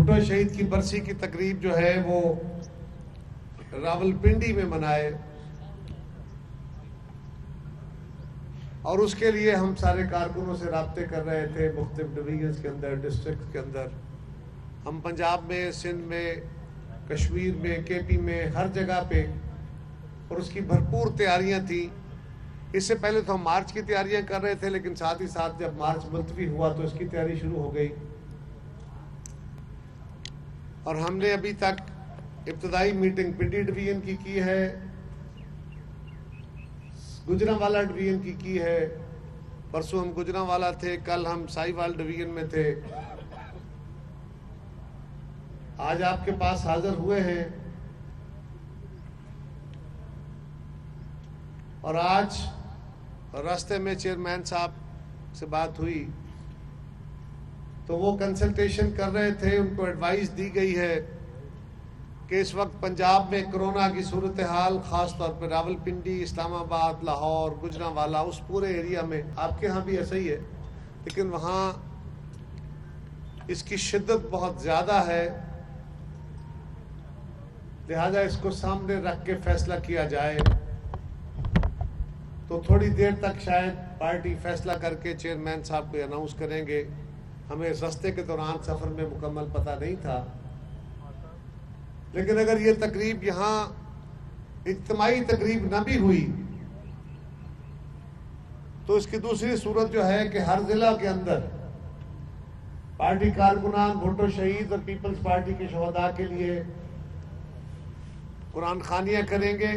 بھٹو شہید کی برسی کی تقریب جو ہے وہ راولپنڈی میں منائے، اور اس کے لیے ہم سارے کارکنوں سے رابطے کر رہے تھے، مختلف ڈویژنز کے اندر، ڈسٹرکٹ کے اندر، ہم پنجاب میں، سندھ میں، کشمیر میں، کے پی میں، ہر جگہ پہ، اور اس کی بھرپور تیاریاں تھیں۔ اس سے پہلے تو ہم مارچ کی تیاریاں کر رہے تھے، لیکن ساتھ ہی ساتھ جب مارچ ملتوی ہوا تو اس کی تیاری شروع ہو گئی، اور ہم نے ابھی تک ابتدائی میٹنگ پنڈی ڈویژن کی ہے، گجرانوالہ ڈویژن کی ہے، پرسوں ہم گجرانوالہ تھے، کل ہم ساہیوال ڈویژن میں تھے، آج آپ کے پاس حاضر ہوئے ہیں، اور آج راستے میں چیئرمین صاحب سے بات ہوئی تو وہ کنسلٹیشن کر رہے تھے، ان کو ایڈوائز دی گئی ہے کہ اس وقت پنجاب میں کرونا کی صورتحال، خاص طور پہ راولپنڈی، اسلام آباد، لاہور، گجرانوالہ، اس پورے ایریا میں، آپ کے ہاں بھی ایسا ہی ہے، لیکن وہاں اس کی شدت بہت زیادہ ہے، لہذا اس کو سامنے رکھ کے فیصلہ کیا جائے۔ تو تھوڑی دیر تک شاید پارٹی فیصلہ کر کے چیئرمین صاحب کو اناؤنس کریں گے، ہمیں اس راستے کے دوران سفر میں مکمل پتہ نہیں تھا، لیکن اگر یہ تقریب یہاں اجتماعی تقریب نہ بھی ہوئی تو اس کی دوسری صورت جو ہے کہ ہر ضلع کے اندر پارٹی کارکنان بھٹو شہید اور پیپلز پارٹی کے شہداء کے لیے قرآن خوانیاں کریں گے،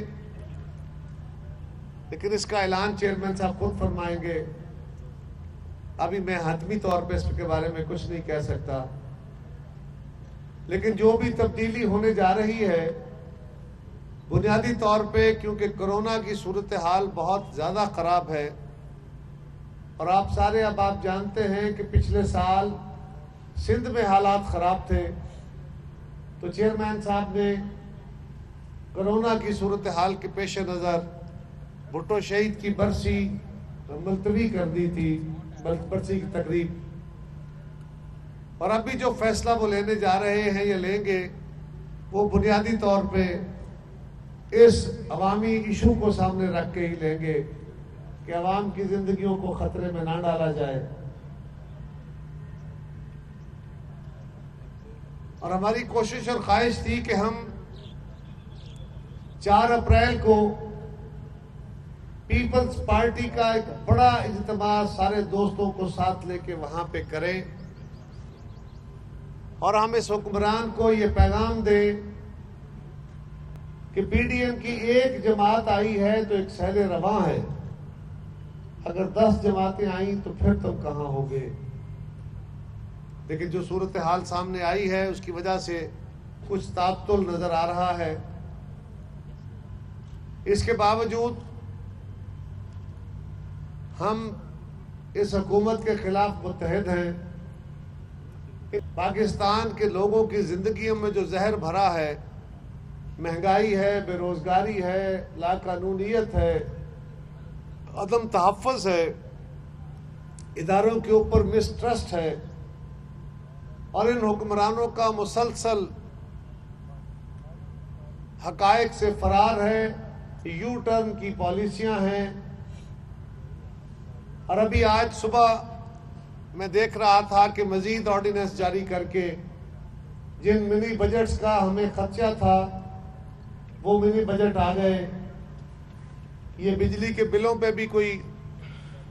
لیکن اس کا اعلان چیئرمین صاحب خود فرمائیں گے، ابھی میں حتمی طور پہ اس کے بارے میں کچھ نہیں کہہ سکتا، لیکن جو بھی تبدیلی ہونے جا رہی ہے بنیادی طور پہ کیونکہ کرونا کی صورتحال بہت زیادہ خراب ہے، اور آپ سارے اب آپ جانتے ہیں کہ پچھلے سال سندھ میں حالات خراب تھے، تو چیئرمین صاحب نے کرونا کی صورتحال کے پیش نظر بھٹو شہید کی برسی ملتوی کر دی تھی، برسی کی تقریب، اور ابھی جو فیصلہ وہ لینے جا رہے ہیں یا لیں گے وہ بنیادی طور پہ اس عوامی ایشو کو سامنے رکھ کے ہی لیں گے کہ عوام کی زندگیوں کو خطرے میں نہ ڈالا جائے، اور ہماری کوشش اور خواہش تھی کہ ہم 4 اپریل کو پیپلز پارٹی کا ایک بڑا اجتماع سارے دوستوں کو ساتھ لے کے وہاں پہ کریں، اور ہم اس حکمران کو یہ پیغام دیں کہ پی ڈی ایم کی ایک جماعت آئی ہے تو ایک سیل رواں ہے، اگر 10 جماعتیں آئیں تو پھر تم کہاں ہوگے، لیکن جو صورتحال سامنے آئی ہے اس کی وجہ سے کچھ تعطل نظر آ رہا ہے۔ اس کے باوجود ہم اس حکومت کے خلاف متحد ہیں۔ پاکستان کے لوگوں کی زندگیوں میں جو زہر بھرا ہے، مہنگائی ہے، بے روزگاری ہے، لاقانونیت ہے، عدم تحفظ ہے، اداروں کے اوپر مسٹرسٹ ہے، اور ان حکمرانوں کا مسلسل حقائق سے فرار ہے، یو ٹرن کی پالیسیاں ہیں، اور ابھی آج صبح میں دیکھ رہا تھا کہ مزید آرڈیننس جاری کر کے جن منی بجٹس کا ہمیں خدشہ تھا وہ منی بجٹ آ گئے، یہ بجلی کے بلوں پہ بھی کوئی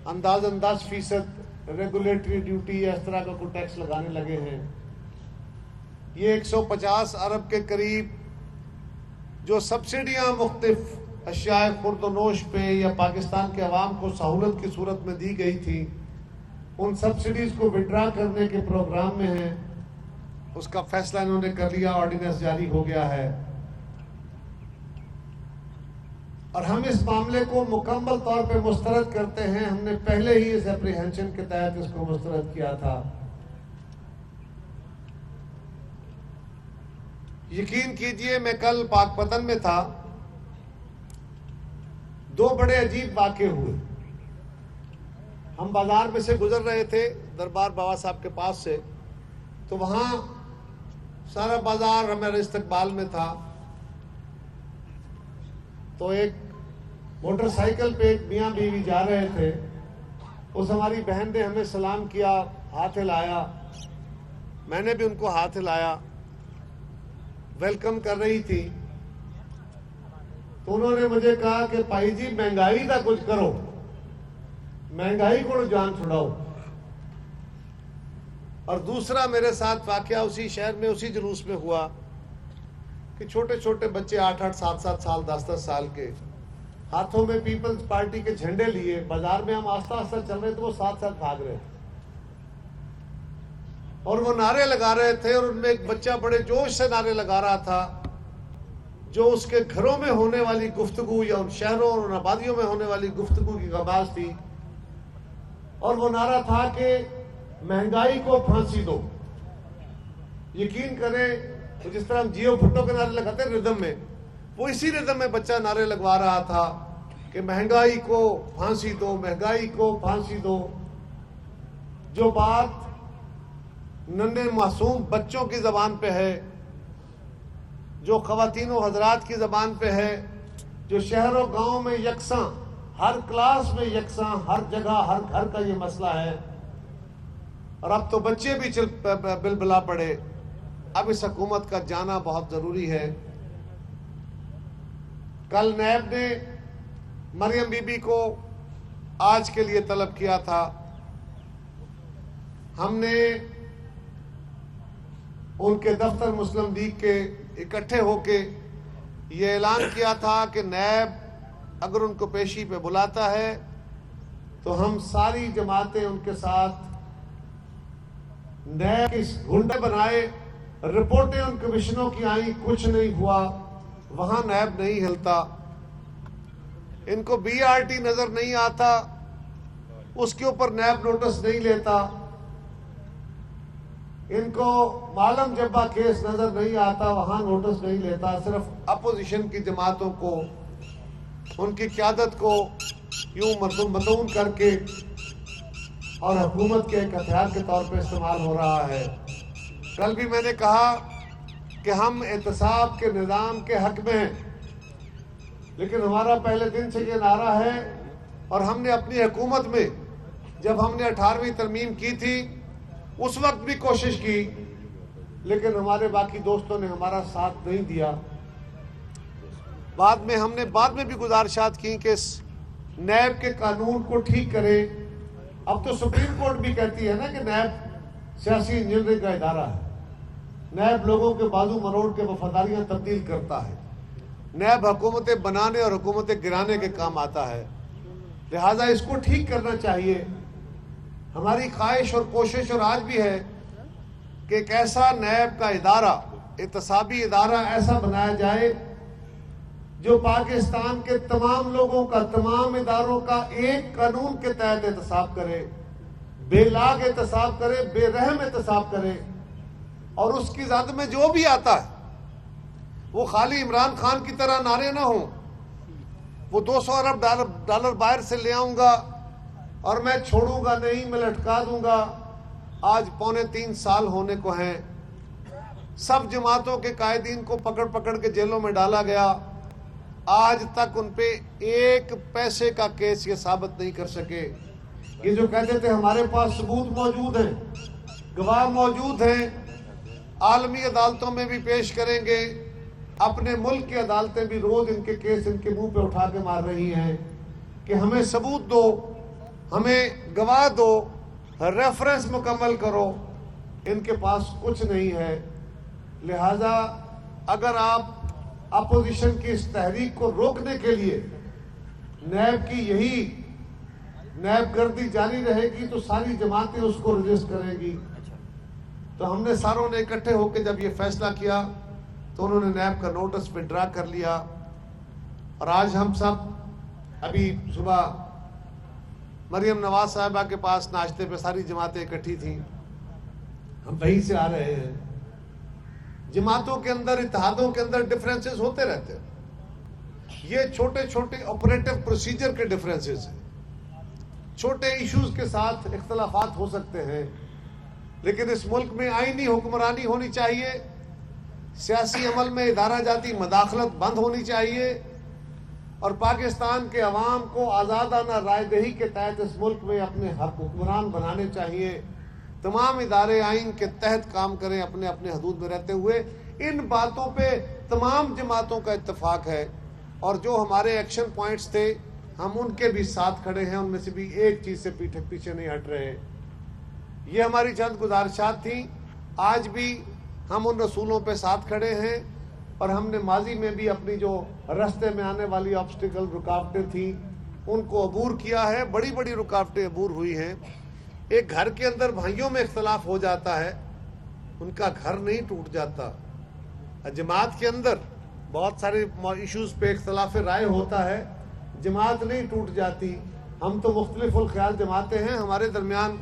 اندازاً 10% ریگولیٹری ڈیوٹی یا اس طرح کا کوئی ٹیکس لگانے لگے ہیں، یہ 150 ارب کے قریب جو سبسڈیاں مختلف اشیاء خورد و نوش پہ یا پاکستان کے عوام کو سہولت کی صورت میں دی گئی تھی، ان سبسڈیز کو وڈرا کرنے کے پروگرام میں ہیں، اس کا فیصلہ انہوں نے کر لیا، آرڈیننس جاری ہو گیا ہے، اور ہم اس معاملے کو مکمل طور پہ مسترد کرتے ہیں۔ ہم نے پہلے ہی اس اپریہنشن کے تحت اس کو مسترد کیا تھا۔ یقین کیجئے میں کل پاک پتن میں تھا، 2 بڑے عجیب واقعے ہوئے۔ ہم بازار میں سے گزر رہے تھے دربار بابا صاحب کے پاس سے، تو وہاں सारा बाजार हमारे इस्तकबाल में था। तो एक मोटरसाइकिल पे एक मियाँ बीवी जा रहे थे, उस हमारी बहन ने हमें सलाम किया, हाथ हिलाया, मैंने भी उनको हाथ हिलाया, वेलकम कर रही थी। तो उन्होंने मुझे कहा कि भाई जी महंगाई का कुछ करो, महंगाई को जान छुड़ाओ। और दूसरा मेरे साथ वाकया उसी शहर में उसी जुलूस में हुआ कि छोटे छोटे बच्चे 8-8, 7-7 साल, 10-10 साल के हाथों में पीपल्स पार्टी के झंडे लिए बाजार में हम आस्ता आस्ता चल रहे थे, वो साथ साथ भाग रहे थे और वो नारे लगा रहे थे। और उनमें एक बच्चा बड़े जोश से नारे लगा रहा था, जो उसके घरों में होने वाली गुफ्तगू या उन शहरों और उन आबादियों में होने वाली गुफ्तगू की आवाज थी। और वो नारा था कि महंगाई को फांसी दो। यकीन करें, तो जिस तरह हम जियो भुट्टो के नारे लगाते हैं रिदम में, वो इसी रिदम में बच्चा नारे लगवा रहा था कि महंगाई को फांसी दो, महंगाई को फांसी दो। जो बात नन्हे मासूम बच्चों की जबान पे है, जो ख्वातीनों हजरात की जबान पे है, जो शहरों गांव में यकसां, हर क्लास में यकसां, हर जगह हर घर का ये मसला है। और अब तो बच्चे भी बिलबिला पड़े। अब इस हुकूमत का जाना बहुत जरूरी है। कल नैब ने मरियम बीबी को आज के लिए तलब किया था। हमने उनके दफ्तर मुस्लिम लीग के इकट्ठे होके ये ऐलान किया था कि नैब अगर उनको पेशी पे बुलाता है तो हम सारी जमातें उनके साथ, नैब इस गुंडे बनाए, रिपोर्टें उन कमिश्नरों की आई, कुछ नहीं हुआ, वहां नैब नहीं हिलता। इनको बीआरटी नजर नहीं आता, उसके ऊपर नैब नोटिस नहीं लेता। इनको मालम जब्बा केस नजर नहीं आता, वहां नोटिस नहीं लेता। सिर्फ अपोजिशन की जमातों को, उनकी क़यादत को यूं मदून करके और हुकूमत के एक हथियार के तौर पर इस्तेमाल हो रहा है। कल भी मैंने कहा कि हम एहतसाब के निज़ाम के हक में हैं, लेकिन हमारा पहले दिन से ये नारा है और हमने अपनी हुकूमत में, जब हमने 18वीं तरमीम की थी उस वक्त भी कोशिश की, लेकिन हमारे बाकी दोस्तों ने हमारा साथ नहीं दिया। हमने बाद में भी गुजारिशात की कि इस नैब के कानून को ठीक करें। अब तो सुप्रीम कोर्ट भी कहती है ना कि नैब सियासी इंजीनियरिंग का इदारा है, नैब लोगों के बाजू मरोड़ के वफादारियां तब्दील करता है, नैब हुकूमतें बनाने और हुकूमतें गिराने के काम आता है। लिहाजा इसको ठीक करना चाहिए। हमारी ख्वाहिश और कोशिश और आज भी है कि एक ऐसा नैब का इदारा, एहतसाबी इदारा ऐसा बनाया जाए जो पाकिस्तान के तमाम लोगों का, तमाम इदारों का एक कानून के तहत एहतसाब करे, बेलाग एहतसाब करे, बेरहम एहतसाब करे। और उसकी ज़ात में जो भी आता है वो खाली इमरान खान की तरह नारे ना हो, वो 200 अरब डॉलर बाहर से ले आऊंगा और मैं छोड़ूंगा नहीं, मैं लटका दूंगा। आज 3.25 साल होने को हैं, सब जमातों के कायदीन को पकड़ पकड़ के जेलों में डाला गया, आज तक उन पे एक पैसे का केस ये साबित नहीं कर सके। ये जो कहते थे हमारे पास सबूत मौजूद हैं, गवाह मौजूद हैं, आलमी अदालतों में भी पेश करेंगे, अपने मुल्क की अदालतें भी रोज इनके केस इनके मुंह पे उठा के मार रही हैं कि हमें सबूत दो, हमें गवाह दो, रेफरेंस मुकम्मल करो। इनके पास कुछ नहीं है। लिहाजा अगर आप अपोजिशन की इस तहरीक को रोकने के लिए नैब की यही नैब गर्दी जारी रहेगी तो सारी जमातें उसको रजिस्ट करेंगी। तो हमने सारों ने इकट्ठे होकर जब ये फैसला किया तो उन्होंने नैब का नोटिस विड्रा कर लिया। और आज हम सब अभी सुबह मरियम नवाज साहिबा के पास नाश्ते पे सारी जमातें इकट्ठी थी, हम वहीं से आ रहे हैं। जमातों के अंदर, इत्तेहादों के अंदर डिफरेंसेस होते रहते हैं। ये छोटे छोटे ऑपरेटिव प्रोसीजर के डिफरेंसेस हैं, छोटे इश्यूज के साथ इख्तलाफात हो सकते हैं, लेकिन इस मुल्क में आईनी हुक्मरानी होनी चाहिए सियासी अमल में इदारा जाती मदाखलत बंद होनी चाहिए और पाकिस्तान के अवाम को आज़ादाना रायदही के तहत इस मुल्क में अपने हुक्मरान बनाने चाहिए। तमाम इदारे आइन के तहत काम करें अपने अपने हदूद में रहते हुए। इन बातों पे तमाम जमातों का इत्तेफाक है और जो हमारे एक्शन पॉइंट्स थे हम उनके भी साथ खड़े हैं, उनमें से भी एक चीज़ से पीछे नहीं हट रहे। ये हमारी चंद गुजारिशात थी। आज भी हम उन रसूलों पे साथ खड़े हैं और हमने माजी में भी अपनी जो रास्ते में आने वाली ऑब्स्टिकल रुकावटें थी उनको अबूर किया है। बड़ी बड़ी रुकावटें अबूर हुई हैं। एक घर के अंदर भाइयों में इख्तलाफ हो जाता है, उनका घर नहीं टूट जाता। जमात के अंदर बहुत सारे इश्यूज पे इख्तलाफ राय होता है, जमात नहीं टूट जाती। हम तो मुख्तलिफुल ख्याल जमाते हैं, हमारे दरमियान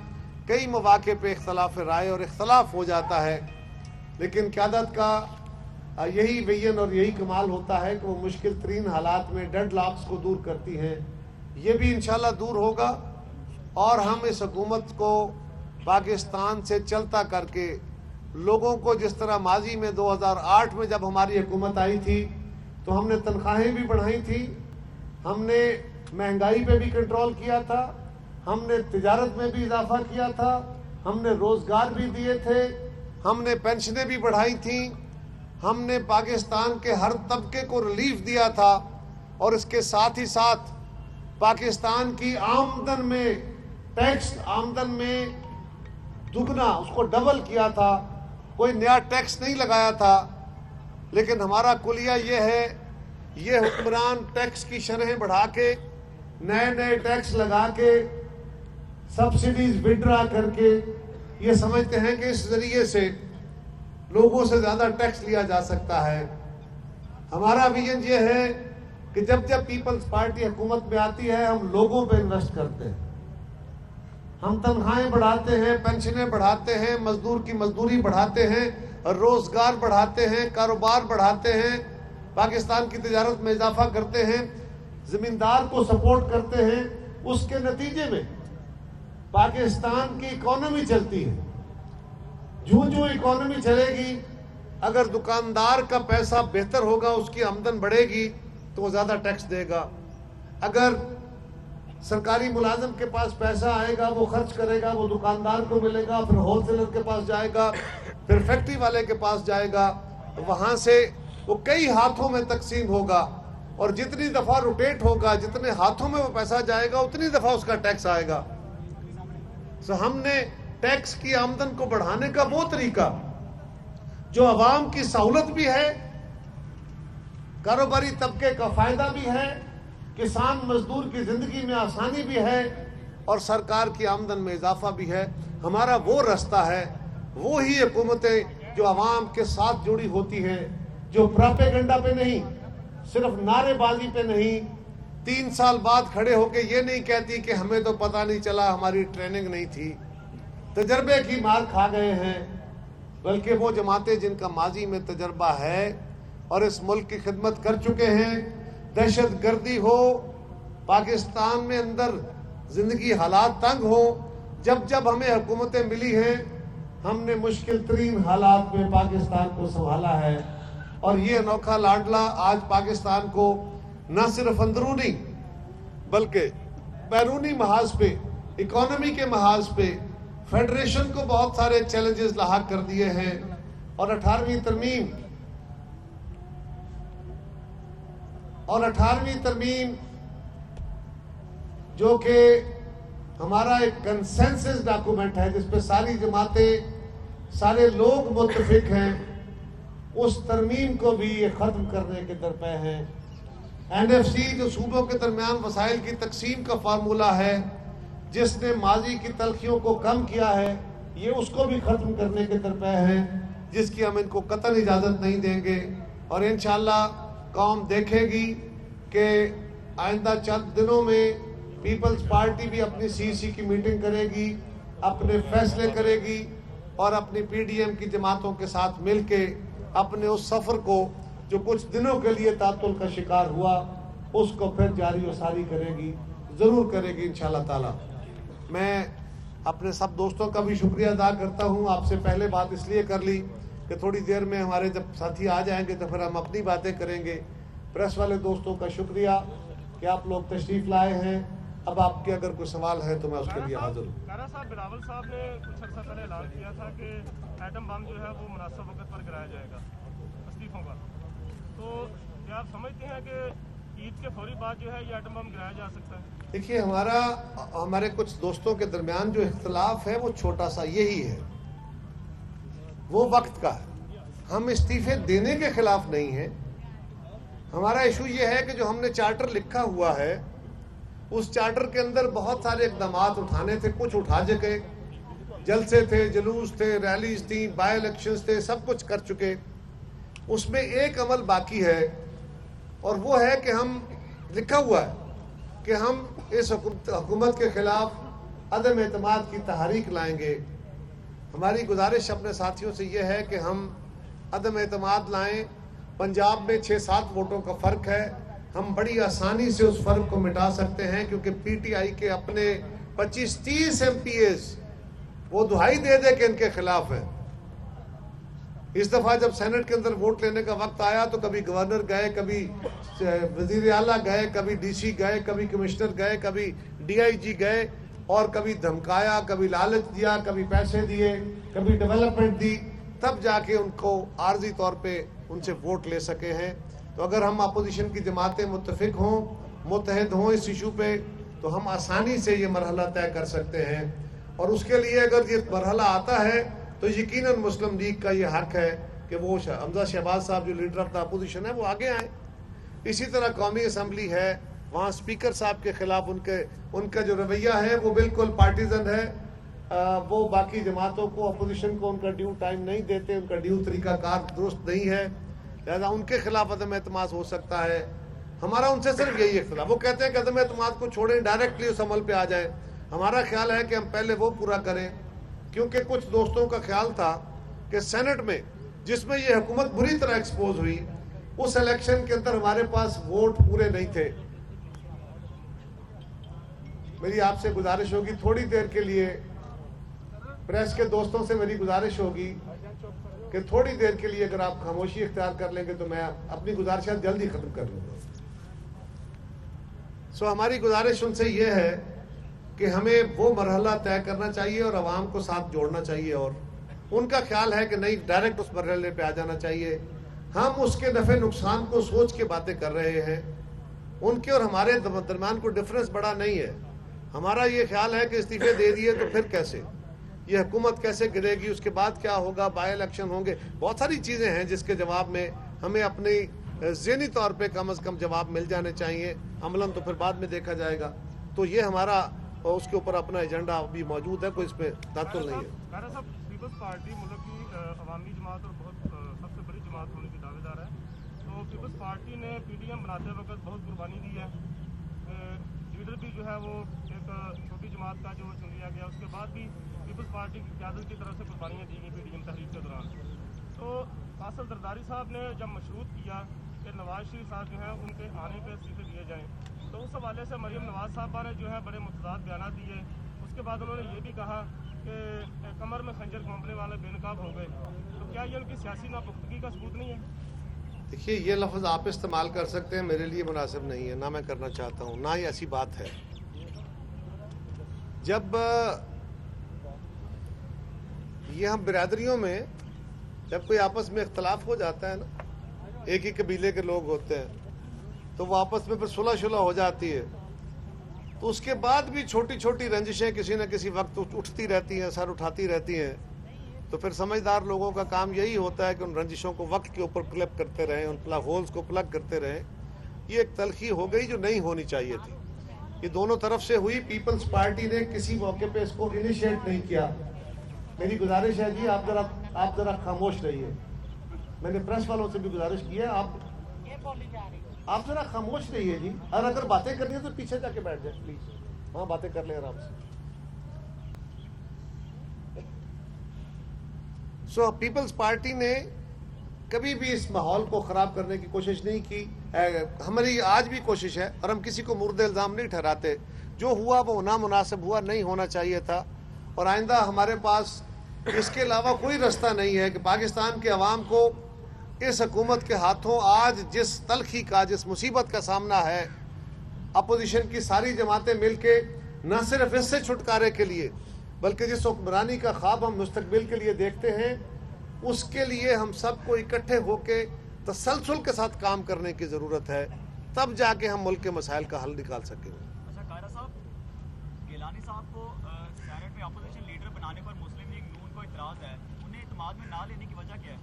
कई मौके पे इख्तलाफ राय और इख्तलाफ हो जाता है, लेकिन क़यादत का यही विजन और यही कमाल होता है कि वो मुश्किल तरीन हालात में डेड लॉक्स को दूर करती हैं। ये भी इंशाल्लाह दूर होगा और हम इस हुकूमत को पाकिस्तान से चलता करके लोगों को, जिस तरह माजी में 2008 में जब हमारी हुकूमत आई थी तो हमने तनख्वाहें भी बढ़ाई थी, हमने महंगाई पे भी कंट्रोल किया था, हमने तिजारत में भी इजाफा किया था, हमने रोजगार भी दिए थे, हमने पेंशनें भी बढ़ाई थी, हमने पाकिस्तान के हर तबके को रिलीफ दिया था और इसके साथ ही साथ पाकिस्तान की आमदन में टैक्स, आमदन में दुगना, उसको डबल किया था। कोई नया टैक्स नहीं लगाया था, लेकिन हमारा कुलिया ये है, ये हुक्मरान टैक्स की शरहें बढ़ा के, नए नए टैक्स लगा के, सब्सिडीज विड्रा करके ये समझते हैं कि इस जरिए से लोगों से ज्यादा टैक्स लिया जा सकता है। हमारा विजन ये है कि जब जब पीपल्स पार्टी हुकूमत में आती है हम लोगों पे इन्वेस्ट करते हैं, हम तनख्वाहें बढ़ाते हैं, पेंशनें बढ़ाते हैं, मजदूर की मजदूरी बढ़ाते हैं, रोजगार बढ़ाते हैं, कारोबार बढ़ाते हैं, पाकिस्तान की तिजारत में इजाफा करते हैं, जमींदार को सपोर्ट करते हैं। उसके नतीजे में पाकिस्तान की इकोनॉमी चलती है। जो जो इकोनॉमी चलेगी, अगर दुकानदार का पैसा बेहतर होगा, उसकी आमदन बढ़ेगी तो वो ज्यादा टैक्स देगा। अगर सरकारी मुलाजिम के पास पैसा आएगा, वो खर्च करेगा, वो दुकानदार को मिलेगा, फिर होलसेलर के पास जाएगा, फिर फैक्ट्री वाले के पास जाएगा, वहां से वो कई हाथों में तकसीम होगा और जितनी दफा रोटेट होगा, जितने हाथों में वो पैसा जाएगा, उतनी दफा उसका टैक्स आएगा। तो हमने टैक्स की आमदन को बढ़ाने का वो तरीका जो अवाम की सहूलत भी है, कारोबारी तबके का फायदा भी है, किसान मजदूर की जिंदगी में आसानी भी है और सरकार की आमदन में इजाफा भी है, हमारा वो रास्ता है। वो ही हुकूमतें जो अवाम के साथ जुड़ी होती हैं, जो प्रोपेगेंडा पे नहीं, सिर्फ नारेबाजी पे नहीं, 3 साल बाद खड़े होके ये नहीं कहती कि हमें तो पता नहीं चला, हमारी ट्रेनिंग नहीं थी, तजर्बे की मार खा गए हैं, बल्कि वो जमातें जिनका माजी में तजर्बा है और इस मुल्क की खिदमत कर चुके हैं। दहशत गर्दी हो, पाकिस्तान में अंदर जिंदगी हालात तंग हो, जब जब हमें हुकूमतें मिली हैं हमने मुश्किल तरीन हालात में पाकिस्तान को संभाला है। और ये अनोखा लाडला आज पाकिस्तान को न सिर्फ अंदरूनी बल्कि बैरूनी महाज पे, इकोनॉमी के महाज पे, फेडरेशन को बहुत सारे चैलेंजेस लाहक कर दिए हैं। और 18वीं तरमीम जो कि हमारा एक कंसेंसस डॉक्यूमेंट है जिस पे सारी जमातें, सारे लोग मुत्तफिक हैं, उस तरमीम को भी ये खत्म करने के दरपे हैं। एनएफसी जो सूबों के दरमियान वसाइल की तकसीम का फार्मूला है, जिसने माजी की तलखियों को कम किया है, ये उसको भी खत्म करने के दरपे हैं, जिसकी हम इनको कतई इजाजत नहीं देंगे। और इंशाअल्लाह कौम देखेगी कि आइंदा चंद दिनों में पीपल्स पार्टी भी अपनी सीसी की मीटिंग करेगी, अपने फैसले करेगी और अपनी पीडीएम की जमातों के साथ मिलके अपने उस सफर को जो कुछ दिनों के लिए तातुल का शिकार हुआ उसको फिर जारी व सारी करेगी, जरूर करेगी इंशाअल्लाह ताला। मैं अपने सब दोस्तों का भी शुक्रिया अदा करता हूँ। आपसे पहले बात इसलिए कर ली कि थोड़ी देर में हमारे जब साथी आ जाएंगे तो फिर हम अपनी बातें करेंगे। प्रेस वाले दोस्तों का शुक्रिया कि आप लोग तशरीफ लाए हैं। अब आपके अगर कोई सवाल है तो मैं उसके लिए हाजिर हूँ। कारा साहब, बिलावल साहब ने कुछ अर्सा पहले ऐलान किया था कि एटम बम जो है वो मुनासिब वक्त पर गिराया जाएगा इस्तीफों का, तो क्या आप समझते हैं कि ईद के फौरी बाद जो है ये एटम बम गिराया जा सकता है? देखिए, हमारे कुछ दोस्तों के दरमियान जो इख्तलाफ है वो छोटा सा यही है, वो वक्त का है। हम इस्तीफे देने के खिलाफ नहीं है। हमारा इशू ये है कि जो हमने चार्टर लिखा हुआ है उस चार्टर के अंदर बहुत सारे इकदाम उठाने थे, कुछ उठा चुके, जलसे थे, जुलूस थे, रैलीज थी, बाई इलेक्शंस थे, सब कुछ कर चुके। उसमें एक अमल बाकी है और वो है कि हम लिखा हुआ है कि हम इस हुकूमत के खिलाफ अदम एतमाद की तहरीक लाएंगे। हमारी गुजारिश अपने साथियों से ये है कि हम अदम एतमाद लाएं। पंजाब में 6-7 वोटों का फ़र्क है, हम बड़ी आसानी से उस फ़र्क को मिटा सकते हैं, क्योंकि पीटीआई के अपने 25-30 MPs वो दुहाई दे दे कि इनके खिलाफ है। इस दफ़ा जब सेनेट के अंदर वोट लेने का वक्त आया तो कभी गवर्नर गए, कभी वजीर आला गए, कभी DC गए, कभी कमिश्नर गए, कभी DIG गए, और कभी धमकाया, कभी लालच दिया, कभी पैसे दिए, कभी डेवलपमेंट दी, तब जाके उनको आर्जी तौर पे उनसे वोट ले सके हैं। तो अगर हम अपोजिशन की जमातें मुत्तफिक हों, मुत्तहद हों इस इशू पे, तो हम आसानी से ये मरहला तय कर सकते हैं। और उसके लिए अगर ये मरहला आता है तो यकीनन मुस्लिम लीग का ये हक है कि वो हमजा शहबाज साहब जो लीडर ऑफ द अपोजिशन है वो आगे आए। इसी तरह कौमी असम्बली है, वहाँ स्पीकर साहब के खिलाफ उनका जो रवैया है वो बिल्कुल पार्टीजन है। वो बाकी जमातों को, अपोजिशन को उनका ड्यू टाइम नहीं देते, उनका ड्यू तरीकाकार दुरुस्त नहीं है, लिहाजा उनके खिलाफ अदम एतमाद हो सकता है। हमारा उनसे सिर्फ यही इख्तिलाफ, वो कहते हैं कि अदम एतमाद को छोड़ें, डायरेक्टली उस अमल पे आ जाए। हमारा ख्याल है कि हम पहले वो पूरा करें, क्योंकि कुछ दोस्तों का ख्याल था कि सेनेट में जिसमें ये हुकूमत बुरी तरह एक्सपोज हुई, उस इलेक्शन के अंदर हमारे पास वोट पूरे नहीं थे। मेरी आपसे गुजारिश होगी, थोड़ी देर के लिए प्रेस के दोस्तों से मेरी गुजारिश होगी कि थोड़ी देर के लिए अगर आप खामोशी इख्तियार कर लेंगे तो मैं अपनी गुजारिश जल्दी खत्म कर लूँगा। हमारी गुजारिश उनसे ये है कि हमें वो मरहला तय करना चाहिए और आवाम को साथ जोड़ना चाहिए, और उनका ख्याल है कि नहीं, डायरेक्ट उस मरहले पे आ जाना चाहिए। हम उसके नफ़े नुकसान को सोच के बातें कर रहे हैं। उनके और हमारे दरमियान कोई डिफरेंस बड़ा नहीं है। हमारा ये ख्याल है कि इस्तीफे दे दिए तो फिर कैसे, ये हुकूमत कैसे गिरेगी, उसके बाद क्या होगा, बाई इलेक्शन होंगे, बहुत सारी चीज़ें हैं जिसके जवाब में हमें अपनी ज़हनी तौर पे कम अज़ कम जवाब मिल जाने चाहिए। अमलन तो फिर बाद में देखा जाएगा। तो ये हमारा उसके ऊपर अपना एजेंडा अभी मौजूद है, कोई इसमें तात्तुल नहीं है। कारा साहब, पीपल्स पार्टी मुल्क की अवामी जमात और बहुत सबसे बड़ी जमात होने की दावेदार है, तो पीपल्स पार्टी ने PDM बनाते वक्त बहुत कुर्बानी दी है। लीडर भी जो है वो एक छोटी जमात का जो चुन लिया गया, उसके बाद भी पीपल्स पार्टी की क़यादत की तरफ से कुर्बानियाँ दी गई PDM तहरीक के दौरान। तो फासल जरदारी साहब ने जब मशरूत किया कि नवाज शरीफ साहब जो है उनके आने पर इस्तीफे दिए जाएँ, तो उस हवाले से मरीम नवाज साहबा ने जो है बड़े मुतज़ाद बयान दिए। उसके बाद उन्होंने ये भी कहा कि कमर में खंजर घोंपने वाले बेनकाब हो गए। तो क्या ये उनकी सियासी नापुख्तगी का सबूत नहीं है? देखिए, ये लफ्ज़ आप इस्तेमाल कर सकते हैं, मेरे लिए मुनासिब नहीं है, ना मैं करना चाहता हूँ, ना ही ऐसी बात है। जब ये हम बिरादरियों में जब कोई आपस में इख्तलाफ हो जाता है ना, एक ही कबीले के लोग होते हैं, तो वो आपस में फिर सुलह शुलह हो जाती है, तो उसके बाद भी छोटी छोटी रंजिशें किसी न किसी वक्त उठती रहती हैं, सर उठाती रहती हैं। तो फिर समझदार लोगों का काम यही होता है कि उन रंजिशों को वक्त के ऊपर प्लग करते रहें, उन प्लग होल्स को प्लग करते रहें। ये एक तलखी हो गई जो नहीं होनी चाहिए थी, ये दोनों तरफ से हुई। पीपल्स पार्टी ने किसी मौके पे इसको इनिशिएट नहीं किया। मेरी गुजारिश है जी, आप जरा खामोश रहिए। मैंने प्रेस वालों से भी गुजारिश की है, आप जरा खामोश रहिए जी, और अगर बातें करनी है तो पीछे जाके बैठ जाए प्लीज, हाँ बातें कर लें आराम से। पीपल्स पार्टी ने कभी भी इस माहौल को ख़राब करने की कोशिश नहीं की। हमारी आज भी कोशिश है, और हम किसी को मुर्दे इल्ज़ाम नहीं ठहराते। जो हुआ वो नामुनासिब हुआ, नहीं होना चाहिए था। और आइंदा हमारे पास इसके अलावा कोई रास्ता नहीं है कि पाकिस्तान के अवाम को इस हुकूमत के हाथों आज जिस तलखी का, जिस मुसीबत का सामना है, अपोजिशन की सारी जमातें मिलके न सिर्फ इससे छुटकारे के लिए बल्कि जिस हुक्मरानी का ख्वाब हम मुस्तकबिल के लिए देखते हैं, उसके लिए हम सबको इकट्ठे होके तसलसल के साथ काम करने की ज़रूरत है, तब जाके हम मुल्क के मसाइल का हल निकाल सकेंगे। अच्छा कायरा साहब, गिलानी साहब को सेनेट में अपोजिशन लीडर बनाने पर मुस्लिम लीग नून को इतराज़ है, उन्हें इत्मीनान में ना लेने की वजह क्या है?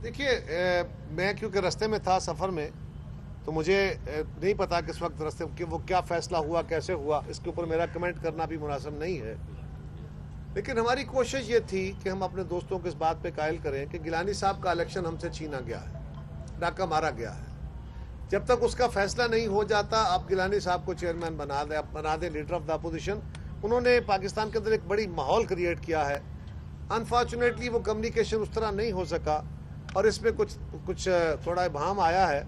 देखिए, मैं क्योंकि रास्ते में था सफ़र में, तो मुझे नहीं पता किस वक्त रास्ते कि वो क्या फ़ैसला हुआ, कैसे हुआ, इसके ऊपर मेरा कमेंट करना भी मुनासिब नहीं है। लेकिन हमारी कोशिश ये थी कि हम अपने दोस्तों को इस बात पे कायल करें कि गिलानी साहब का इलेक्शन हमसे छीना गया है, डाका मारा गया है। जब तक उसका फैसला नहीं हो जाता, आप गिलानी साहब को चेयरमैन बना दें, लीडर ऑफ द अपोजिशन। उन्होंने पाकिस्तान के अंदर एक बड़ी माहौल क्रिएट किया है। अनफॉर्चुनेटली वो कम्युनिकेशन उस तरह नहीं हो सका और इसमें कुछ थोड़ा इबहम आया है,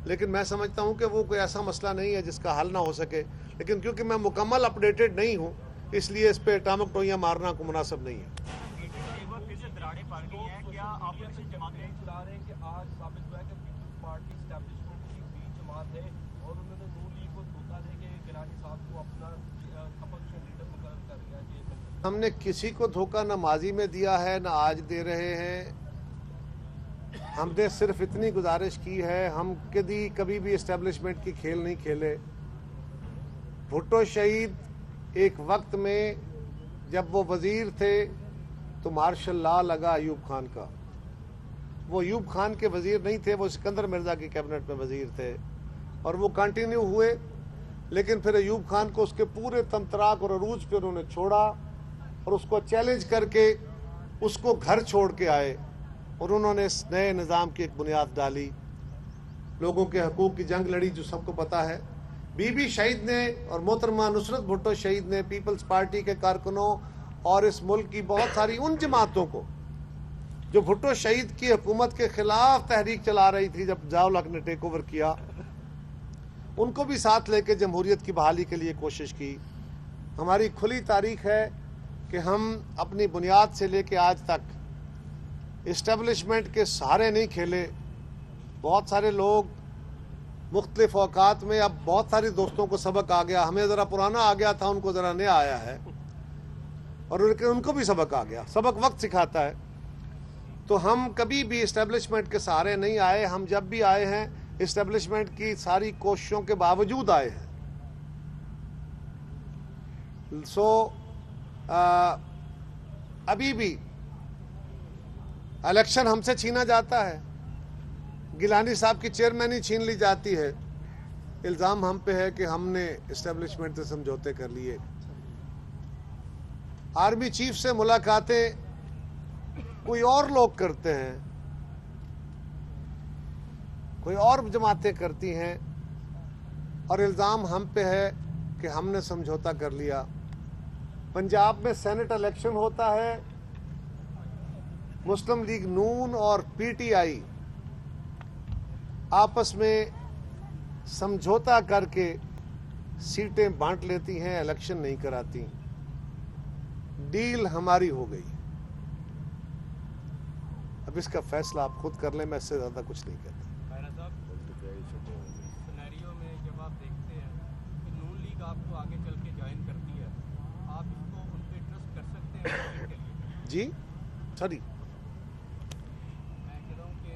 लेकिन मैं समझता हूँ कि वो कोई ऐसा मसला नहीं है जिसका हल ना हो सके। लेकिन क्योंकि मैं मुकम्मल अपडेटेड नहीं हूँ, इसलिए इस पे टामक टोइयाँ मारना को मुनासिब नहीं है। फिर से दरारें पड़ गई हैं, क्या अपोजिशन जमातें चला रहे हैं कि आज साबित हुआ है कि पीपल्स पार्टी एस्टैब्लिशमेंट की बी जमात है और उन्होंने नून लीग को धोखा दे के गिलानी साहब को अपना अपोजिशन लीडर मुकर्रर कर दिया है। हमने किसी को धोखा न माजी में दिया है, न आज दे रहे हैं। हमने सिर्फ इतनी गुजारिश की है, हम कभी भी एस्टेब्लिशमेंट की खेल नहीं खेले। भुट्टो शहीद एक वक्त में जब वो वजीर थे तो मार्शल लॉ लगा अयूब खान का। वो अयूब खान के वजीर नहीं थे, वो सिकंदर मिर्जा की कैबिनेट में वजीर थे और वो कंटिन्यू हुए। लेकिन फिर अयूब खान को उसके पूरे तंत्राक और अरूज पे उन्होंने छोड़ा और उसको चैलेंज करके उसको घर छोड़ के आए और उन्होंने इस नए निज़ाम की एक बुनियाद डाली, लोगों के हकूक़ की जंग लड़ी, जो सबको पता है। बीबी शहीद ने और मोहतरमा नुसरत भुट्टो शहीद ने पीपल्स पार्टी के कारकुनों और इस मुल्क की बहुत सारी उन जमातों को जो भुट्टो शहीद की हुकूमत के खिलाफ तहरीक चला रही थी जब ज़ियाउल हक ने टेक ओवर किया, उनको भी साथ लेके जमहूरियत की बहाली के लिए कोशिश की। हमारी खुली तारीख है कि हम अपनी बुनियाद से लेके आज तक इस्टेब्लिशमेंट के सहारे नहीं खेले। बहुत सारे लोग मुख्तलिफ औकात में, अब बहुत सारे दोस्तों को सबक आ गया, हमें ज़रा पुराना आ गया था, उनको ज़रा नया आया है और उनको भी सबक आ गया। सबक वक्त सिखाता है। तो हम कभी भी इस्टेब्लिशमेंट के सहारे नहीं आए। हम जब भी आए हैं इस्टेब्लिशमेंट की सारी कोशिशों के बावजूद आए हैं। अभी भी इलेक्शन हमसे छीना जाता है, गिलानी साहब की चेयरमैनी छीन ली जाती है। इल्ज़ाम हम पे है कि हमने इस्टेब्लिशमेंट से समझौते कर लिए। आर्मी चीफ से मुलाकातें कोई और लोग करते हैं, कोई और जमातें करती हैं और इल्ज़ाम हम पे है कि हमने समझौता कर लिया। पंजाब में सेनेट इलेक्शन होता है, मुस्लिम लीग नून और पीटीआई आपस में समझौता करके सीटें बांट लेती हैं, इलेक्शन नहीं कराती। डील हमारी हो गई। अब इसका फैसला आप खुद कर लें, मैं इससे ज़्यादा कुछ नहीं कहता। कायरा साहब, सिनेरियो में जब आप देखते हैं कि नून लीग आपको आगे चल के ज्वाइन करती है, आप इसको उन पे ट्रस्ट कर सकते हैं के लिए? जी सॉरी, मैं कह रहा हूँ कि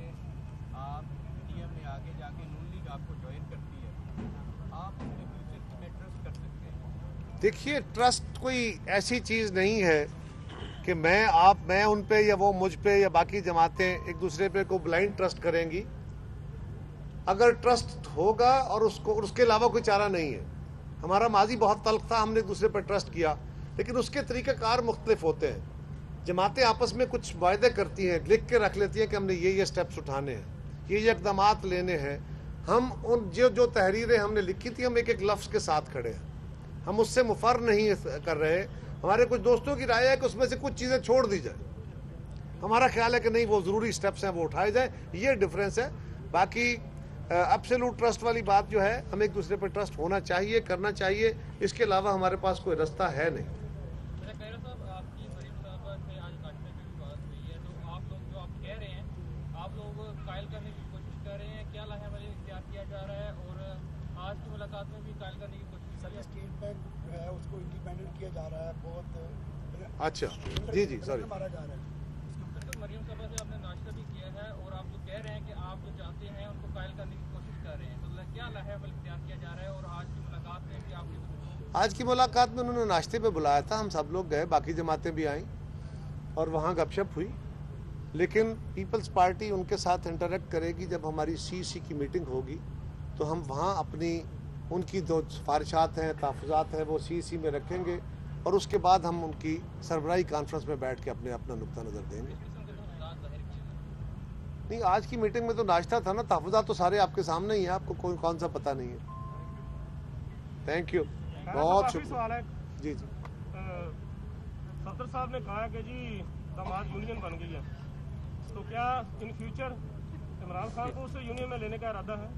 आप पीडीएम में आगे जाके नून लीग आपको ज्वाइन करती है, आप उसके फ्यूचर में ट्रस्ट कर सकते हैं? देखिए, ट्रस्ट कोई ऐसी चीज़ नहीं है कि मैं उन पे या वो मुझ पे या बाकी जमातें एक दूसरे पे को ब्लाइंड ट्रस्ट करेंगी। अगर ट्रस्ट होगा और उसके अलावा कोई चारा नहीं है। हमारा माजी बहुत तल्ख था, हमने एक दूसरे पर ट्रस्ट किया, लेकिन उसके तरीक़ाकार मुख्तलिफ होते हैं। जमातें आपस में कुछ वायदे करती हैं, लिख के रख लेती हैं कि हमने ये स्टेप्स उठाने हैं, ये इक़दामात लेने हैं। हम उन जो तहरीरें हमने लिखी थी, हम एक एक लफ्ज़ के साथ खड़े हैं, हम उससे मुफर नहीं कर रहे। हमारे कुछ दोस्तों की राय है कि उसमें से कुछ चीज़ें छोड़ दी जाए। हमारा ख्याल है कि नहीं, वो ज़रूरी स्टेप्स हैं, वो उठाए जाए। ये डिफरेंस है। बाकी एब्सोल्यूट ट्रस्ट वाली बात जो है, हमें एक दूसरे पर ट्रस्ट होना चाहिए, करना चाहिए। इसके अलावा हमारे पास कोई रास्ता है नहीं। कायरा साहब, आपकी बैंक जो है उसको इंडिपेंडेंट किया जा रहा है, बहुत अच्छा जी जी सॉरी। मारा जा रहा है। मरियम साहब से आपने नाश्ता भी किया है और आप जो कह रहे हैं कि आप जो चाहते हैं उनको कायल करने की कोशिश कर रहे हैं, तो क्या लहर इख्तियार किया जा रहा है? और आज की मुलाकात में कि आपके आज की मुलाकात में उन्होंने नाश्ते पे बुलाया था, हम सब लोग गए, बाकी जमातें भी आईं और वहाँ गपशप हुई। लेकिन पीपल्स पार्टी उनके साथ इंटरेक्ट करेगी जब हमारी सीसी की मीटिंग होगी, तो हम वहाँ अपनी उनकी जो सिफारिशात हैं, तहफ़्फ़ुज़ात हैं, वो सीसी में रखेंगे और उसके बाद हम उनकी सरबराही कॉन्फ्रेंस में बैठ के अपना नुक्ता नज़र देंगे। नहीं, आज की मीटिंग में तो नाश्ता था ना, तहफ़्फ़ुज़ात तो सारे आपके सामने ही हैं, आपको कौन सा पता नहीं है। थैंक यू, बहुत शुक्रिया। सवाल है जी जी। सदर साहब ने कहा कि जी दामाद यूनियन बन गई है, तो क्या इन फ्यूचर इमरान खान को उसे यूनियन में लेने का इरादा है?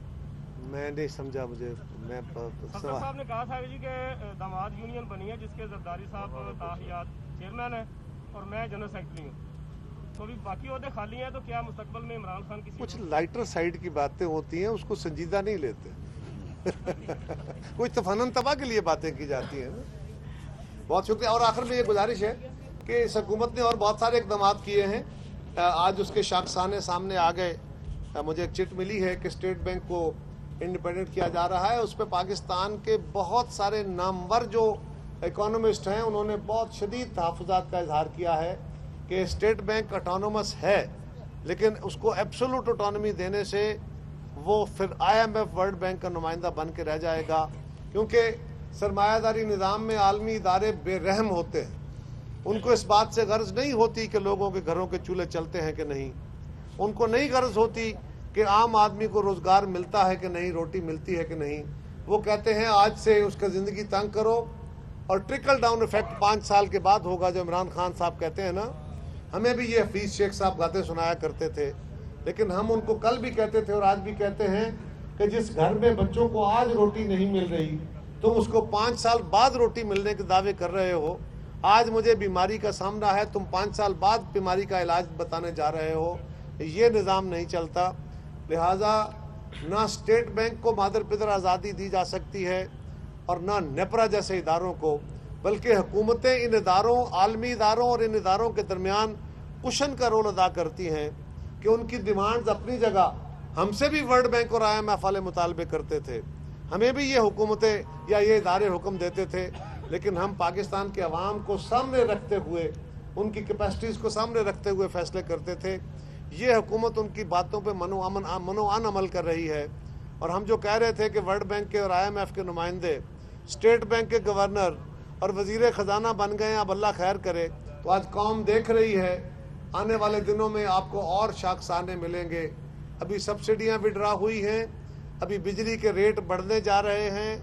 मैं नहीं समझा, मुझे सदर साहब ने कहा था जी कि दामाद यूनियन बनी है जिसके जरदारी साहब ताहियात चेयरमैन है और मैं जनरल सेक्रेटरी हूँ, तो अभी बाकी ओहदे खाली हैं, तो क्या मुस्तकबल में इमरान खान की कुछ लाइटर साइड की बातें होती हैं, उसको संजीदा नहीं लेते। कुछ तफनन तबाह के लिए बातें की जाती हैं ना। बहुत शुक्रिया। और आखिर में ये गुजारिश है कि इस हुकूमत ने और बहुत सारे इकदाम किए हैं, आज उसके शाखसाने सामने आ गए। मुझे एक चिट मिली है कि स्टेट बैंक को इंडिपेंडेंट किया जा रहा है, उस पर पाकिस्तान के बहुत सारे नामवर जो इकोनॉमिस्ट हैं उन्होंने बहुत शदीद तहफ़्फ़ुज़ात का इजहार किया है कि स्टेट बैंक ऑटोनोमस है, लेकिन उसको एब्सोल्यूट ऑटोनॉमी देने से वो फिर IMF वर्ल्ड बैंक का नुमाइंदा बन के रह जाएगा, क्योंकि सरमायादारी निज़ाम में आलमी इदारे बेरहम होते हैं। उनको इस बात से गर्ज नहीं होती कि लोगों के घरों के चूल्हे चलते हैं कि नहीं, उनको नहीं गर्ज होती कि आम आदमी को रोज़गार मिलता है कि नहीं, रोटी मिलती है कि नहीं। वो कहते हैं आज से उसका ज़िंदगी तंग करो और ट्रिकल डाउन इफेक्ट 5 साल के बाद होगा, जो इमरान खान साहब कहते हैं ना। हमें भी ये हफीज़ शेख साहब बातें सुनाया करते थे, लेकिन हम उनको कल भी कहते थे और आज भी कहते हैं कि जिस घर में बच्चों को आज रोटी नहीं मिल रही, तुम उसको 5 साल बाद रोटी मिलने के दावे कर रहे हो। आज मुझे बीमारी का सामना है, तुम 5 साल बाद बीमारी का इलाज बताने जा रहे हो। ये निज़ाम नहीं चलता। लिहाजा ना स्टेट बैंक को मादर पिदर आज़ादी दी जा सकती है और ना नेपरा जैसे इदारों को, बल्कि हुकूमतें इन इदारों, आलमी इदारों और इन इदारों के दरमियान कुशन का रोल अदा करती हैं कि उनकी डिमांड्स अपनी जगह, हमसे भी वर्ल्ड बैंक और IMF वाले मुतालबे करते थे, हमें भी ये हुकूमतें या ये इदारे हुक्म देते थे, लेकिन हम पाकिस्तान के अवाम को सामने रखते हुए, उनकी कैपेसिटीज़ को सामने रखते हुए फैसले करते थे। ये हुकूमत उनकी बातों पे मनोआन अमल कर रही है। और हम जो कह रहे थे कि वर्ल्ड बैंक के और IMF के नुमाइंदे स्टेट बैंक के गवर्नर और वज़ीर ख़जाना बन गए, अब अल्लाह खैर करे, तो आज कौम देख रही है। आने वाले दिनों में आपको और शाखसाने मिलेंगे। अभी सब्सिडियाँ विड्रा हुई हैं, अभी बिजली के रेट बढ़ने जा रहे हैं,